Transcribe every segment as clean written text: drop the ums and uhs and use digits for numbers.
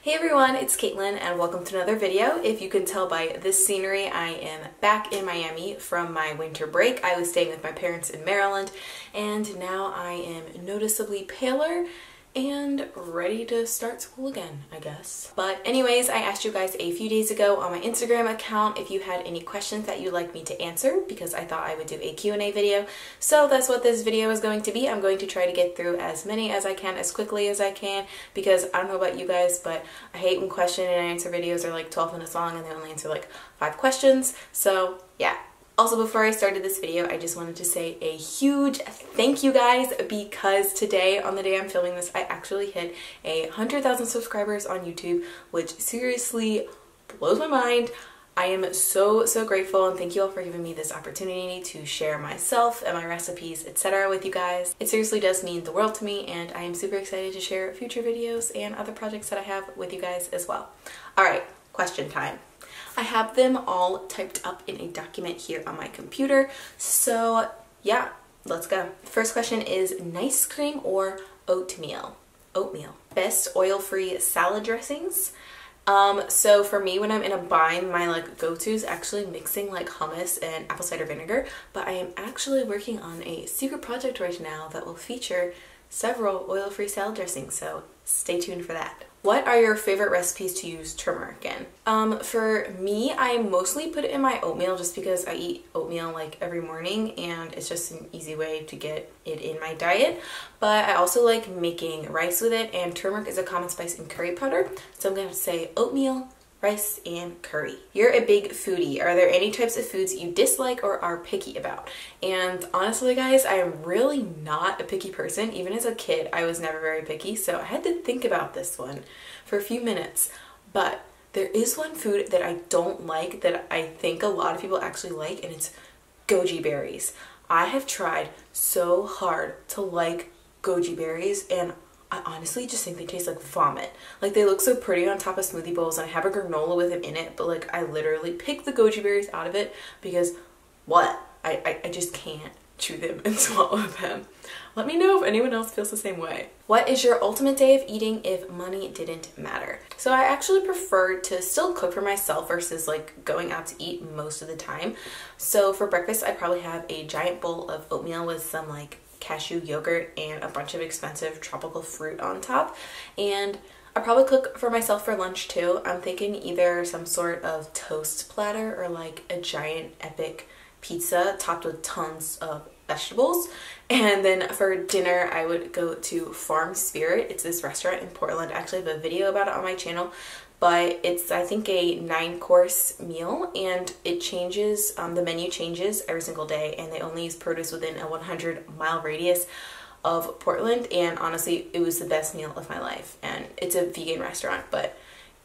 Hey everyone, it's Caitlin and welcome to another video. If you can tell by this scenery, I am back in Miami from my winter break. I was staying with my parents in Maryland and now I am noticeably paler and ready to start school again, I guess. But anyways, I asked you guys a few days ago on my Instagram account if you had any questions that you'd like me to answer because I thought I would do a Q&A video. So that's what this video is going to be. I'm going to try to get through as many as I can as quickly as I can because I don't know about you guys, but I hate when question and answer videos are like 12 minutes long and they only answer like 5 questions. So yeah. Also, before I started this video, I just wanted to say a huge thank you guys because today, on the day I'm filming this, I actually hit 100,000 subscribers on YouTube, which seriously blows my mind. I am so grateful and thank you all for giving me this opportunity to share myself and my recipes, etc. with you guys. It seriously does mean the world to me and I am super excited to share future videos and other projects that I have with you guys as well. Alright, question time. I have them all typed up in a document here on my computer, so yeah, let's go. First question is nice cream or oatmeal? Oatmeal. Best oil-free salad dressings? So for me, when I'm in a bind, my go-to is actually mixing hummus and apple cider vinegar, but I am actually working on a secret project right now that will feature several oil-free salad dressings, so stay tuned for that. What are your favorite recipes to use turmeric in? For me, I mostly put it in my oatmeal just because I eat oatmeal every morning and it's just an easy way to get it in my diet. But I also like making rice with it, and turmeric is a common spice in curry powder. So I'm going to say oatmeal, rice, and curry. You're a big foodie. Are there any types of foods you dislike or are picky about? And honestly guys, I am really not a picky person. Even as a kid, I was never very picky, so I had to think about this one for a few minutes. But there is one food that I don't like that I think a lot of people actually like, and it's goji berries. I have tried so hard to like goji berries, and I honestly just think they taste like vomit. They look so pretty on top of smoothie bowls, and I have a granola with them in it, but I literally pick the goji berries out of it because what? I just can't chew them and swallow them. Let me know if anyone else feels the same way. What is your ultimate day of eating if money didn't matter? So I actually prefer to still cook for myself versus going out to eat most of the time. So for breakfast, I probably have a giant bowl of oatmeal with some cashew yogurt and a bunch of expensive tropical fruit on top, and I probably cook for myself for lunch too. I'm thinking either some sort of toast platter or a giant epic pizza topped with tons of vegetables. And then for dinner I would go to Farm Spirit. It's this restaurant in Portland. I actually have a video about it on my channel, but it's I think a 9-course meal, and it changes, the menu changes every single day, and they only use produce within a 100-mile radius of Portland, and honestly it was the best meal of my life. And it's a vegan restaurant, but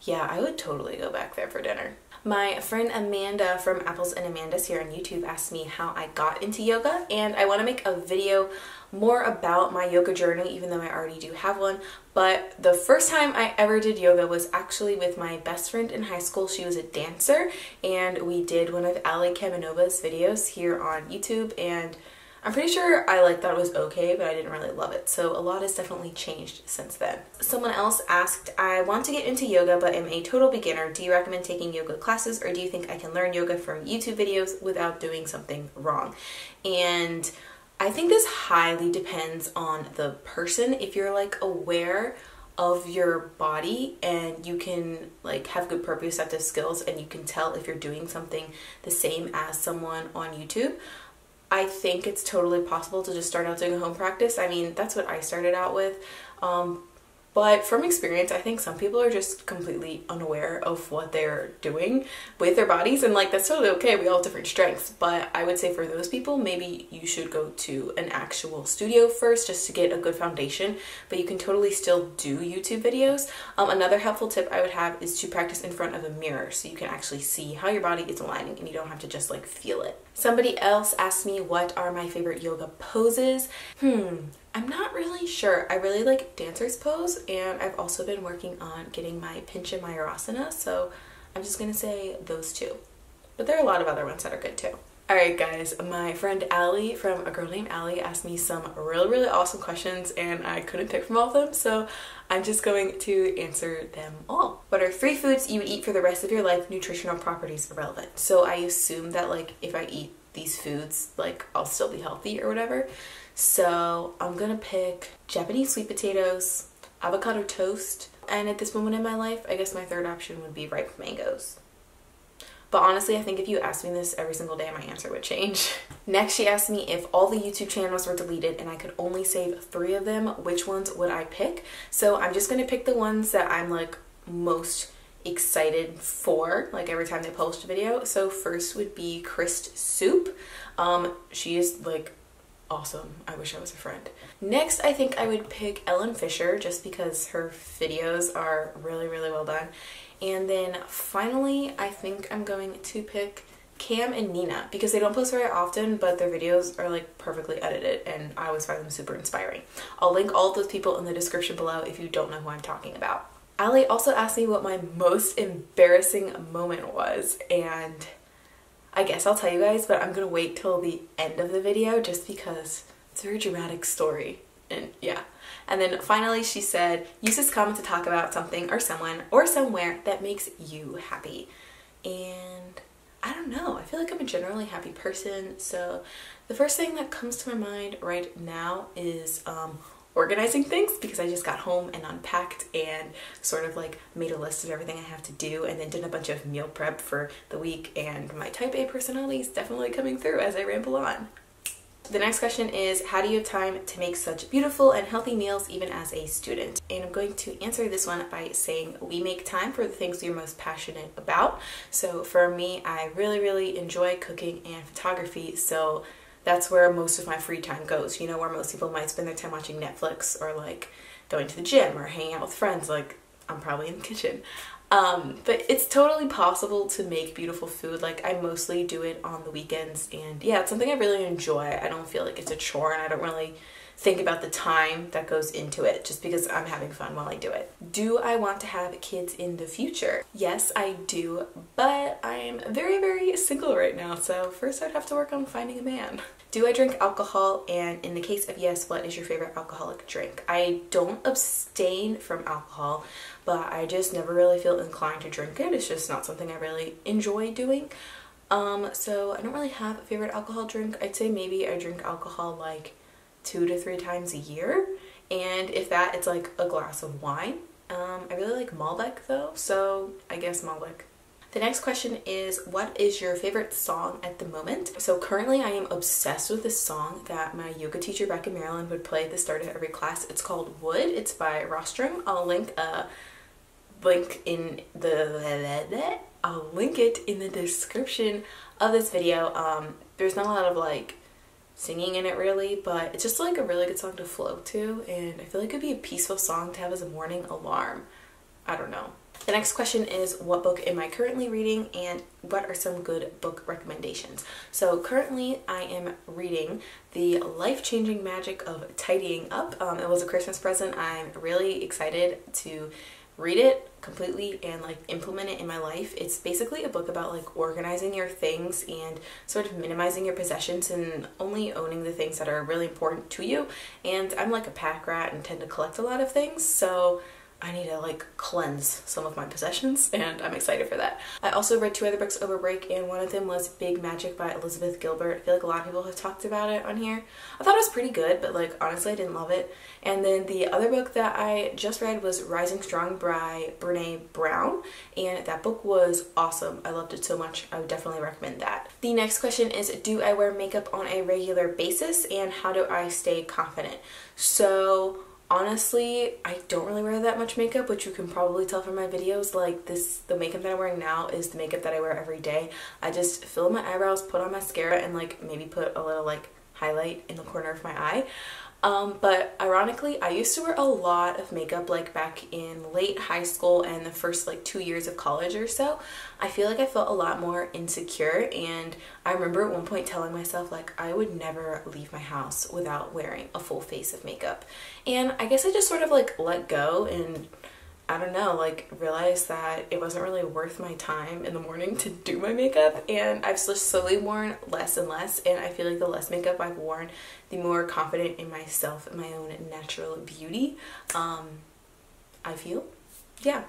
yeah, I would totally go back there for dinner. My friend Amanda from Apples and Amandas here on YouTube asked me how I got into yoga, and I want to make a video more about my yoga journey, even though I already do have one. But the first time I ever did yoga was actually with my best friend in high school. She was a dancer, and we did one of Ali Kamenova's videos here on YouTube, and I'm pretty sure I thought it was okay, but I didn't really love it. So a lot has definitely changed since then. Someone else asked, I want to get into yoga but am a total beginner. Do you recommend taking yoga classes, or do you think I can learn yoga from YouTube videos without doing something wrong? And I think this highly depends on the person. If you're aware of your body and you can have good proprioceptive skills and you can tell if you're doing something the same as someone on YouTube, I think it's totally possible to just start out doing a home practice. I mean, that's what I started out with. But from experience, I think some people are just completely unaware of what they're doing with their bodies, and that's totally okay. We all have different strengths, but I would say for those people, maybe you should go to an actual studio first just to get a good foundation, but you can totally still do YouTube videos. Another helpful tip I would have is to practice in front of a mirror so you can actually see how your body is aligning and you don't have to just feel it. Somebody else asked me what are my favorite yoga poses. I'm not really sure. I really like dancer's pose, and I've also been working on getting my Pincha Mayurasana, so I'm just gonna say those two. But there are a lot of other ones that are good too. Alright guys, my friend Allie from A Girl Named Allie asked me some really awesome questions and I couldn't pick from all of them, so I'm just going to answer them all. What are 3 foods you would eat for the rest of your life, nutritional properties irrelevant? So I assume that like if I eat these foods, like I'll still be healthy or whatever. So I'm gonna pick Japanese sweet potatoes, avocado toast, and at this moment in my life, I guess my third option would be ripe mangoes. But honestly, I think if you asked me this every single day, my answer would change. Next, she asked me if all the YouTube channels were deleted and I could only save 3 of them, which ones would I pick? So I'm just gonna pick the ones that I'm like most excited for, like every time they post a video. So first would be Christ Soup. She is like awesome. I wish I was a friend. Next, I think I would pick Ellen Fisher just because her videos are really well done. And then finally, I think I'm going to pick Cam and Nina because they don't post very often, but their videos are like perfectly edited and I always find them super inspiring. I'll link all of those people in the description below if you don't know who I'm talking about. Allie also asked me what my most embarrassing moment was, and I guess I'll tell you guys, but I'm gonna wait till the end of the video just because it's a very dramatic story. And yeah. And then finally she said, use this comment to talk about something or someone or somewhere that makes you happy. And I don't know, I feel like I'm a generally happy person. So the first thing that comes to my mind right now is organizing things, because I just got home and unpacked and sort of like made a list of everything I have to do and then did a bunch of meal prep for the week, and my type A personality is definitely coming through as I ramble on. The next question is, how do you have time to make such beautiful and healthy meals even as a student? And I'm going to answer this one by saying we make time for the things you're most passionate about. So for me, I really enjoy cooking and photography, so that's where most of my free time goes. You know, where most people might spend their time watching Netflix or like going to the gym or hanging out with friends, like I'm probably in the kitchen. But it's totally possible to make beautiful food. Like I mostly do it on the weekends, and yeah, it's something I really enjoy. I don't feel like it's a chore and I don't really think about the time that goes into it just because I'm having fun while I do it. Do I want to have kids in the future? Yes, I do, but I'm very single right now, so first I'd have to work on finding a man. Do I drink alcohol? And in the case of yes, what is your favorite alcoholic drink? I don't abstain from alcohol, but I just never really feel inclined to drink it. It's just not something I really enjoy doing. So I don't really have a favorite alcohol drink. I'd say maybe I drink alcohol like 2 to 3 times a year, and if that, it's like a glass of wine. I really like Malbec though, so I guess Malbec. The next question is, what is your favorite song at the moment? So currently I am obsessed with this song that my yoga teacher back in Maryland would play at the start of every class. It's called Wood. It's by Rostrum. I'll link it in the description of this video. There's not a lot of like singing in it really, but it's just like a really good song to flow to, and I feel like it'd be a peaceful song to have as a morning alarm. I don't know. The next question is, what book am I currently reading and what are some good book recommendations? So currently I am reading The Life-Changing Magic of Tidying Up. It was a Christmas present. I'm really excited to read it completely and like implement it in my life. It's basically a book about like organizing your things and sort of minimizing your possessions and only owning the things that are really important to you. And I'm like a pack rat and tend to collect a lot of things, so I need to like cleanse some of my possessions, and I'm excited for that. I also read 2 other books over break, and one of them was Big Magic by Elizabeth Gilbert. I feel like a lot of people have talked about it on here. I thought it was pretty good, but like honestly I didn't love it. And then the other book that I just read was Rising Strong by Brene Brown, and that book was awesome. I loved it so much. I would definitely recommend that. The next question is, do I wear makeup on a regular basis and how do I stay confident? So honestly, I don't really wear that much makeup, which you can probably tell from my videos. Like the makeup that I'm wearing now is the makeup that I wear every day. I just fill my eyebrows, put on mascara, and like maybe put a little like highlight in the corner of my eye. But ironically, I used to wear a lot of makeup like back in late high school and the first like 2 years of college or so. I feel like I felt a lot more insecure, and I remember at one point telling myself like I would never leave my house without wearing a full face of makeup. And I guess I just sort of like let go and I don't know, like realized that it wasn't really worth my time in the morning to do my makeup, and I've just slowly worn less and less, and I feel like the less makeup I've worn, the more confident in myself and my own natural beauty I feel. Yeah.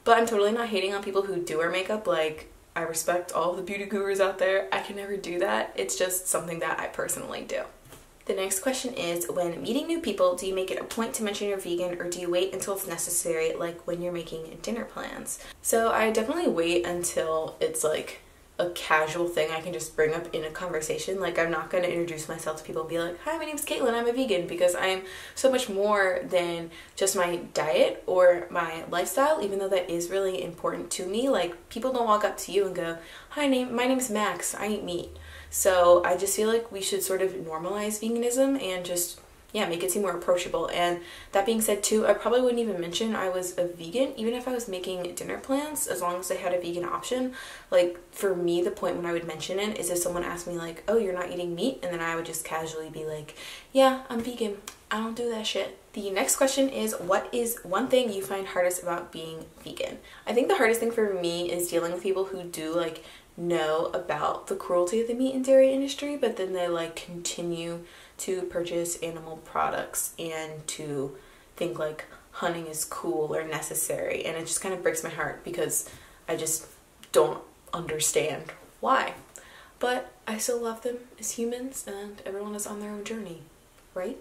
But I'm totally not hating on people who do wear makeup. Like, I respect all the beauty gurus out there. I can never do that. It's just something that I personally do. The next question is, when meeting new people, do you make it a point to mention you're vegan, or do you wait until it's necessary, like when you're making dinner plans? So I definitely wait until it's like a casual thing I can just bring up in a conversation. Like, I'm not going to introduce myself to people and be like, hi, my name's Caitlin, I'm a vegan, because I'm so much more than just my diet or my lifestyle, even though that is really important to me. Like, people don't walk up to you and go, hi, my name's Max, I eat meat. So I just feel like we should sort of normalize veganism and just, yeah, make it seem more approachable. And that being said too, I probably wouldn't even mention I was a vegan, even if I was making dinner plans, as long as I had a vegan option. Like, for me, the point when I would mention it is if someone asked me like, oh, you're not eating meat? And then I would just casually be like, yeah, I'm vegan. I don't do that shit. The next question is, what is one thing you find hardest about being vegan? I think the hardest thing for me is dealing with people who do like know about the cruelty of the meat and dairy industry, but then they like continue to purchase animal products and to think like hunting is cool or necessary, and it just kind of breaks my heart because I just don't understand why. But I still love them as humans, and everyone is on their own journey, right?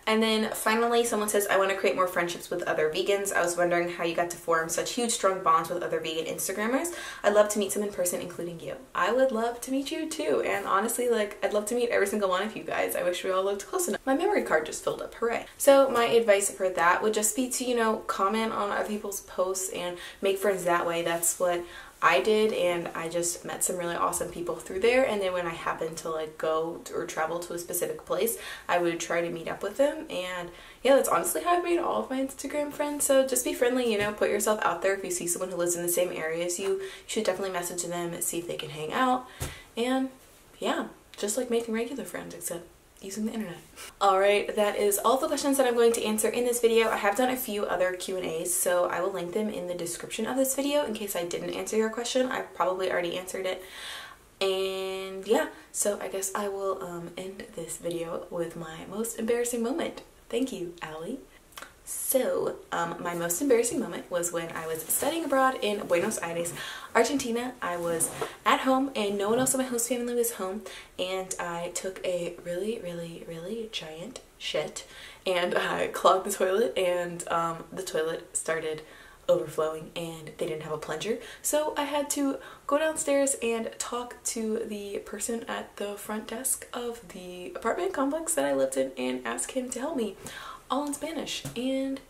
And then finally, someone says, I want to create more friendships with other vegans. I was wondering how you got to form such huge, strong bonds with other vegan Instagrammers. I'd love to meet some in person, including you. I would love to meet you too. And honestly, like, I'd love to meet every single one of you guys. I wish we all lived close enough. My memory card just filled up. Hooray. So my advice for that would just be to, you know, comment on other people's posts and make friends that way. That's what I did, and I just met some really awesome people through there. And then when I happened to like go or travel to a specific place, I would try to meet up with them. And yeah, that's honestly how I've made all of my Instagram friends. So just be friendly, you know, put yourself out there. If you see someone who lives in the same area as you, you should definitely message them and see if they can hang out. And yeah, just like making regular friends, except using the internet. Alright, that is all the questions that I'm going to answer in this video. I have done a few other Q&As, so I will link them in the description of this video in case I didn't answer your question. I probably already answered it. And yeah, so I guess I will end this video with my most embarrassing moment. Thank you, Allie. So, my most embarrassing moment was when I was studying abroad in Buenos Aires, Argentina. I was at home and no one else in my host family was home, and I took a really, really, really giant shit, and I clogged the toilet, and the toilet started overflowing and they didn't have a plunger, so I had to go downstairs and talk to the person at the front desk of the apartment complex that I lived in and ask him to help me, all in Spanish. And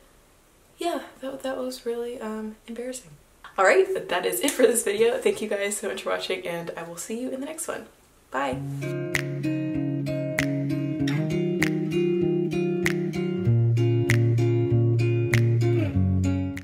yeah, that was really embarrassing. Alright, that is it for this video. Thank you guys so much for watching, and I will see you in the next one. Bye!